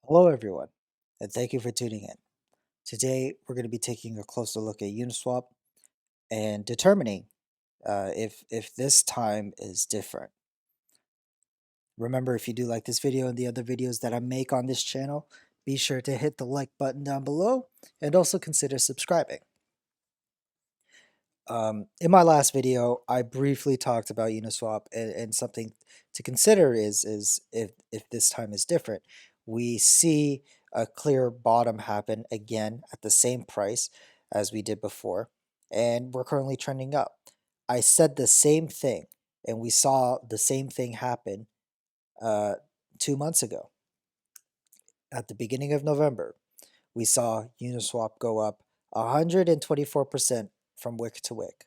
Hello, everyone, and thank you for tuning in. Today, we're going to be taking a closer look at Uniswap and determining if this time is different. Remember, if you do like this video and the other videos that I make on this channel, be sure to hit the like button down below and also consider subscribing. In my last video, I briefly talked about Uniswap and something to consider is if this time is different. We see a clear bottom happen again at the same price as we did before, and we're currently trending up. I said the same thing, and we saw the same thing happen uh, 2 months ago. At the beginning of November, we saw Uniswap go up 124% from wick to wick,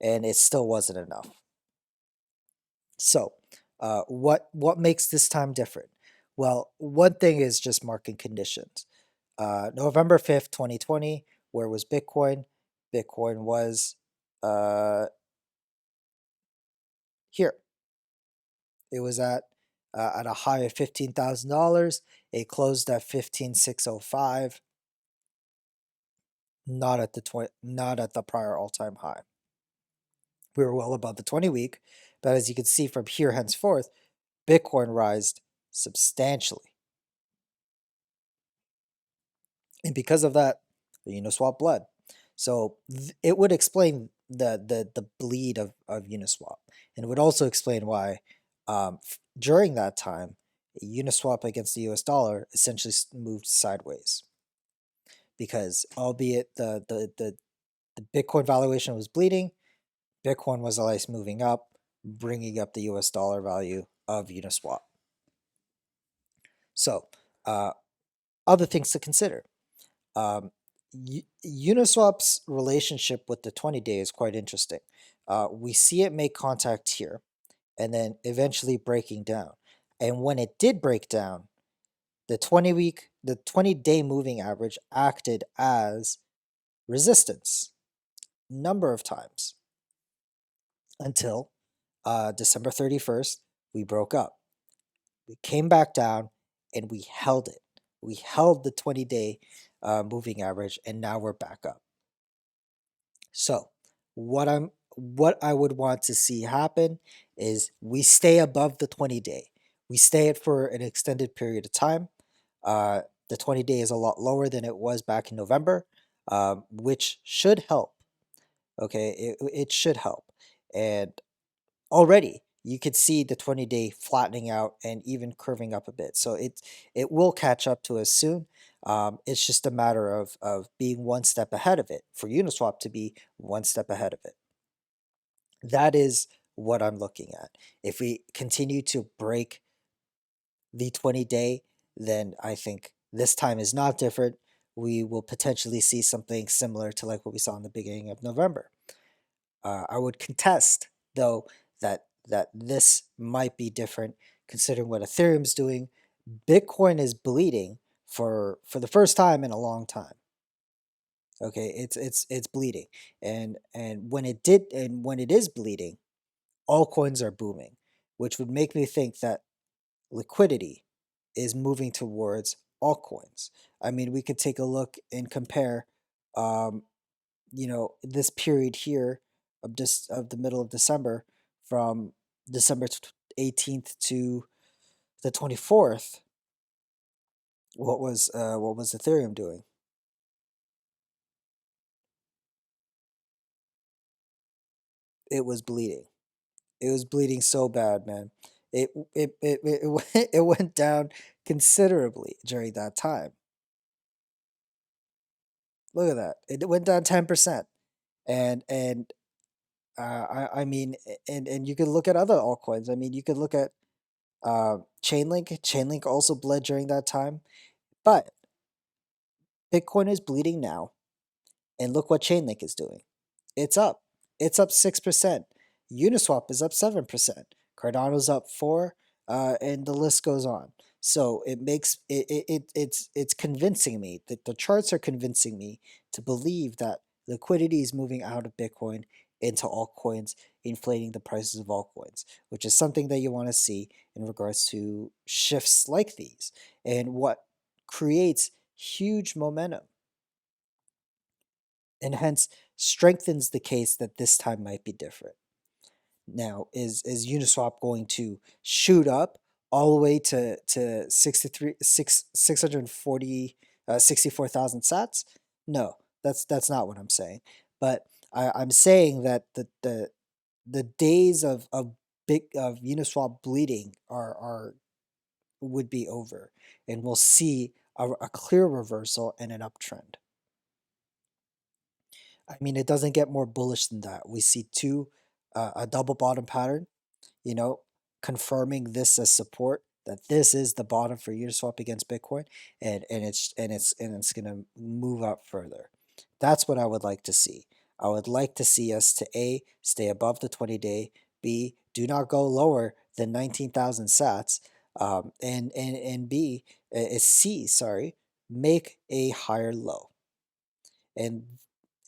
and it still wasn't enough. So, what makes this time different? Well, one thing is just market conditions. November 5th, 2020, where was Bitcoin? Bitcoin was uh, here. It was at a high of $15,000. It closed at 15,605. Not at the prior all-time high. We were well above the 20-week, but as you can see from here henceforth, Bitcoin rised substantially. And because of that, the Uniswap bled. So it would explain the bleed of Uniswap. And it would also explain why during that time, Uniswap against the US dollar essentially moved sideways. Because albeit the Bitcoin valuation was bleeding, Bitcoin was at least moving up, bringing up the US dollar value of Uniswap. So, other things to consider. Um, Uniswap's relationship with the 20-day is quite interesting. We see it make contact here and then eventually breaking down. And when it did break down, the 20-day moving average acted as resistance number of times until December 31st, we broke up. We came back down and we held it. We held the 20-day moving average, and now we're back up. So what I would want to see happen is we stay above the 20-day. We stay it for an extended period of time. The 20-day is a lot lower than it was back in November, which should help. Okay, it should help. And already you could see the 20-day flattening out and even curving up a bit. So it will catch up to us soon. It's just a matter of being one step ahead of it, for Uniswap to be one step ahead of it. That is what I'm looking at. If we continue to break the 20-day, then I think this time is not different. We will potentially see something similar to like what we saw in the beginning of November. I would contest, though, that this might be different considering what Ethereum's doing. Bitcoin is bleeding for the first time in a long time. Okay, it's bleeding, and when it is bleeding, all coins are booming, which would make me think that liquidity is moving towards altcoins. I mean, we could take a look and compare, um, this period here of the middle of December, from December 18th to the 24th. What was Ethereum doing? It was bleeding. It was bleeding so bad, man. It went down considerably during that time. Look at that. It went down 10%. And I mean, and you could look at other altcoins. I mean, you could look at Chainlink. Chainlink also bled during that time. But Bitcoin is bleeding now, and look what Chainlink is doing. It's up. It's up 6%. Uniswap is up 7%. Cardano's up 4, and the list goes on. So it makes it's convincing me that the charts are convincing me to believe that liquidity is moving out of Bitcoin into altcoins, inflating the prices of altcoins, which is something that you want to see in regards to shifts like these and what creates huge momentum and hence strengthens the case that this time might be different. Now, is Uniswap going to shoot up all the way to 640 64,000 sats? No, that's not what I'm saying. But I'm saying that the days of big of Uniswap bleeding are would be over, and we'll see a clear reversal and an uptrend. I mean, it doesn't get more bullish than that. We see a double bottom pattern, you know, confirming this as support, that this is the bottom for Uniswap against Bitcoin, and it's gonna move up further. That's what I would like to see. I would like to see us to A, stay above the 20-day, B, do not go lower than 19,000 sats, and B, C, sorry, make a higher low. And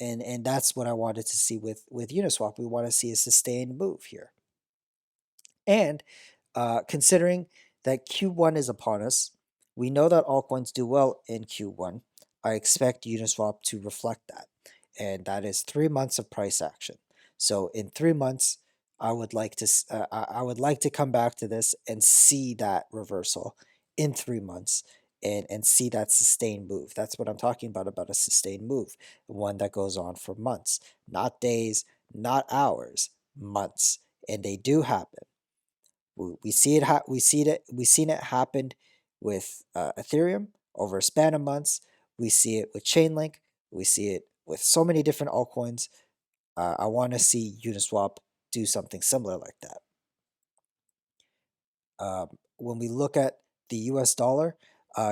and that's what I wanted to see with Uniswap. We want to see a sustained move here. And considering that Q1 is upon us, we know that altcoins do well in Q1. I expect Uniswap to reflect that, and that is 3 months of price action. So in 3 months, I would like to come back to this and see that reversal in 3 months and see that sustained move. That's what I'm talking about a sustained move, one that goes on for months, not days, not hours, months, and they do happen. We see it. We've seen it happen with Ethereum over a span of months. We see it with Chainlink. We see it with so many different altcoins. I want to see Uniswap do something similar like that. When we look at the U.S. dollar,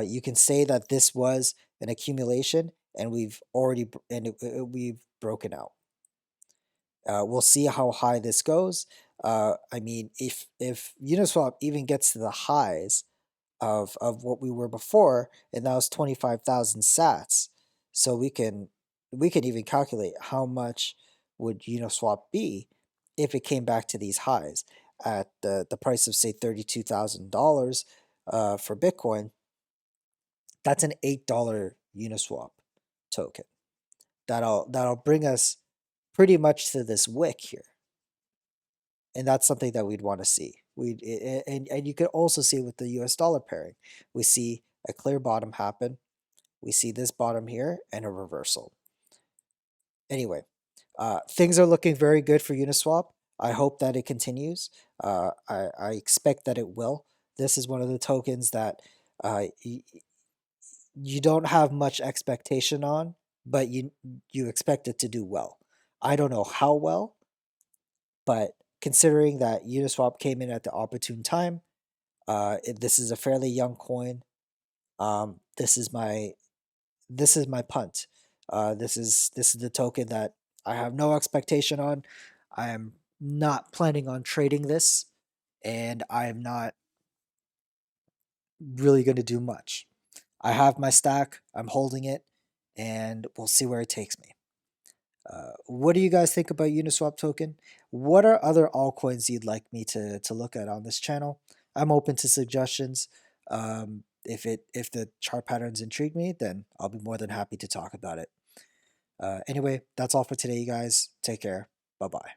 you can say that this was an accumulation, and we've broken out. We'll see how high this goes. I mean, if Uniswap even gets to the highs of what we were before, and that was 25,000 sats, so we can even calculate how much would Uniswap be if it came back to these highs at the price of say $32,000 for Bitcoin. That's an $8 Uniswap token. That'll bring us pretty much to this wick here, and that's something that we'd want to see. And you could also see with the US dollar pairing, we see a clear bottom happen. We see this bottom here and a reversal. Anyway, things are looking very good for Uniswap. I hope that it continues. I expect that it will. This is one of the tokens that you don't have much expectation on, but you expect it to do well. I don't know how well, but considering that Uniswap came in at the opportune time, this is a fairly young coin. Um, this is my this is my punt. This is the token that I have no expectation on. I am not planning on trading this, and I am not really going to do much. I have my stack. I'm holding it, and we'll see where it takes me. What do you guys think about Uniswap token? What are other altcoins you'd like me to look at on this channel? I'm open to suggestions. If the chart patterns intrigue me, then I'll be more than happy to talk about it. Anyway, that's all for today, you guys. Take care. Bye bye.